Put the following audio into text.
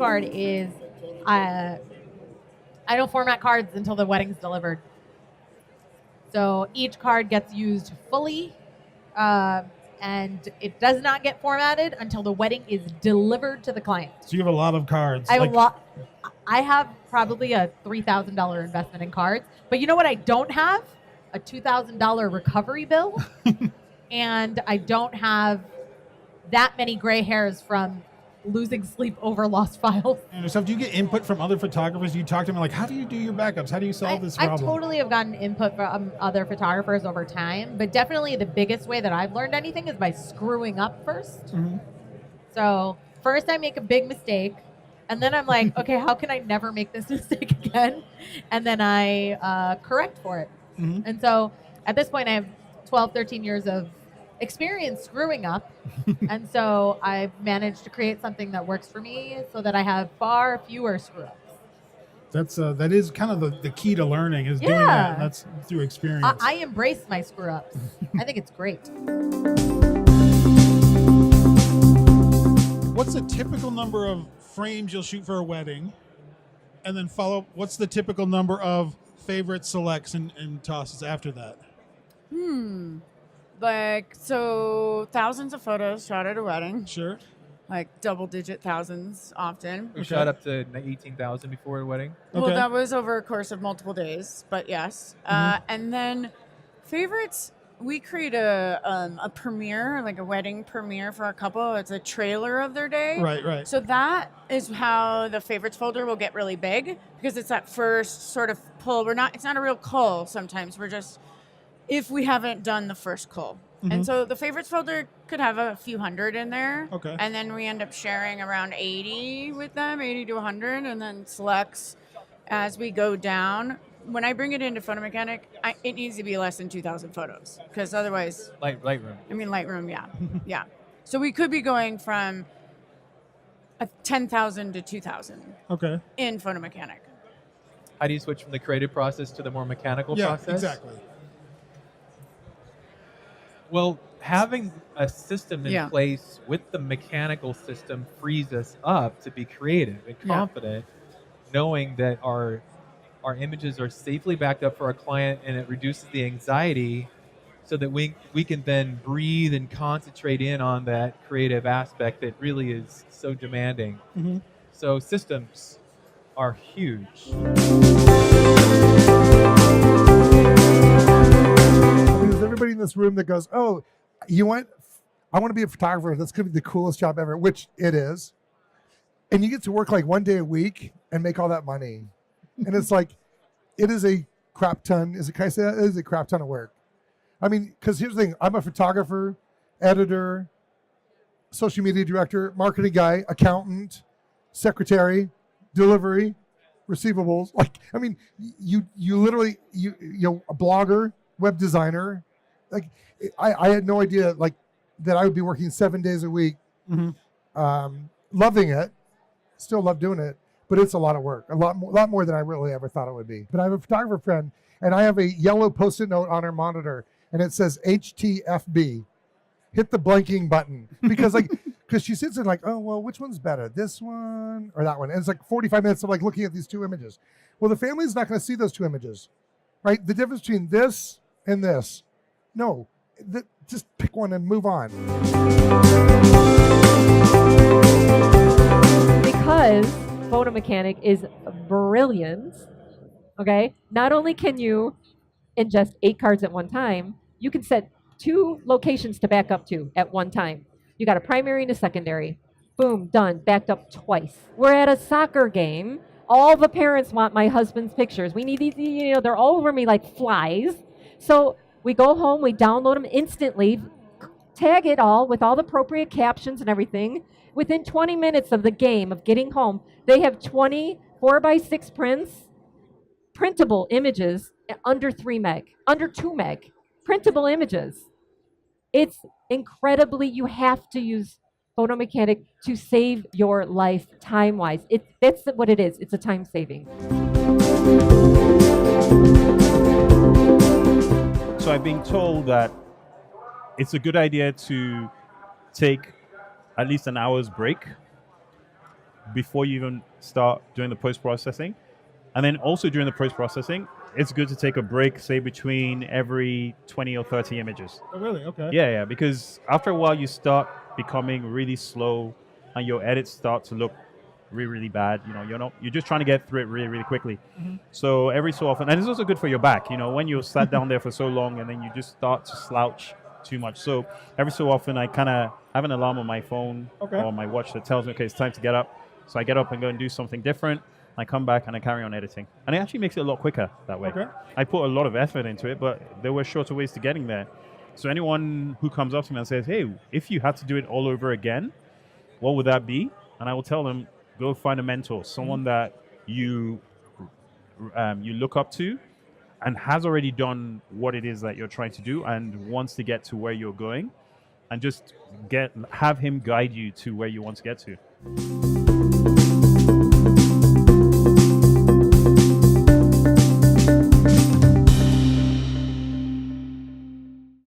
card is I don't format cards until the wedding's delivered. So each card gets used fully, and it does not get formatted until the wedding is delivered to the client. So you have a lot of cards. I have probably a $3,000 investment in cards, but you know what I don't have? A $2,000 recovery bill, and I don't have that many gray hairs from losing sleep over lost files. And so do you get input from other photographers? Do you talk to them like, how do you do your backups? How do you solve this problem? I totally have gotten input from other photographers over time, but definitely the biggest way that I've learned anything is by screwing up first. Mm-hmm. So first I make a big mistake, and then I'm like, okay, how can I never make this mistake again? And then I correct for it. Mm-hmm. And so at this point I have 12, 13 years of experience screwing up. And so I've managed to create something that works for me so that I have far fewer screw-ups. That is kind of the key to learning is doing that. And that's through experience. I embrace my screw-ups. I think it's great. What's the typical number of frames you'll shoot for a wedding? And then follow, what's the typical number of favorite selects and tosses after that? Like, so thousands of photos shot at a wedding. Sure. Like double-digit thousands often. We shot up to 18,000 before the wedding. Well, that was over a course of multiple days, but yes. And then favorites, we create a premiere, like a wedding premiere for a couple. It's a trailer of their day. Right. So that is how the favorites folder will get really big, because it's that first sort of pull. It's not a real cull sometimes. We're just, if we haven't done the first cull. And so the favorites folder could have a few hundred in there. Okay. And then we end up sharing around 80 with them, 80 to 100, and then selects as we go down. When I bring it into Photo Mechanic, it needs to be less than 2,000 photos, because otherwise... Lightroom. I mean, Lightroom, yeah. Yeah. So we could be going from 10,000 to 2,000 in Photo Mechanic. How do you switch from the creative process to the more mechanical process? Yeah, exactly. Well, having a system in place with the mechanical system frees us up to be creative and confident, knowing that our images are safely backed up for our client, and it reduces the anxiety so that we can then breathe and concentrate in on that creative aspect that really is so demanding. Mm-hmm. So systems are huge. There's everybody in this room that goes, oh, I want to be a photographer. That's going to be the coolest job ever, which it is. And you get to work like one day a week and make all that money. And it's like, it is a crap ton. Can I say that? It is a crap ton of work. I mean, because here's the thing. I'm a photographer, editor, social media director, marketing guy, accountant, secretary, delivery, receivables. Like, I mean, you literally, you know, a blogger, web designer. Like, I had no idea like that I would be working 7 days a week, loving it. Still love doing it, but it's a lot of work, a lot more than I really ever thought it would be. But I have a photographer friend, and I have a yellow Post-it note on her monitor, and it says HTFB. Hit the blanking button, because she sits there like, oh, well, which one's better, this one or that one? And it's like 45 minutes of like looking at these two images. Well, the family's not going to see those two images, right? The difference between this and this. No, just pick one and move on. Because Photo Mechanic is brilliant, okay? Not only can you ingest 8 cards at one time, you can set 2 locations to back up to at one time. You got a primary and a secondary. Boom, done, backed up twice. We're at a soccer game. All the parents want my husband's pictures. We need these, you know, they're all over me like flies. So we go home, we download them instantly, tag it all with all the appropriate captions and everything. Within 20 minutes of the game, of getting home, they have 20 4x6 prints, printable images under 3 meg, under 2 meg, printable images. It's incredibly, you have to use Photo Mechanic to save your life time-wise. That's what it is. It's a time saving. So I've been told that it's a good idea to take at least an hour's break before you even start doing the post-processing. And then also during the post-processing, it's good to take a break, say between every 20 or 30 images. Oh, really? Okay. Yeah, because after a while you start becoming really slow and your edits start to look really, really bad. You're just trying to get through it really, really quickly. So every so often, and it's also good for your back, when you're sat down there for so long and then you just start to slouch too much. So every so often I kind of have an alarm on my phone or my watch that tells me, okay, it's time to get up. So I get up and go and do something different. I come back and I carry on editing. And it actually makes it a lot quicker that way. Okay. I put a lot of effort into it, but there were shorter ways to getting there. So anyone who comes up to me and says, hey, if you had to do it all over again, what would that be? And I will tell them, go find a mentor, someone that you look up to and has already done what it is that you're trying to do and wants to get to where you're going, and just have him guide you to where you want to get to.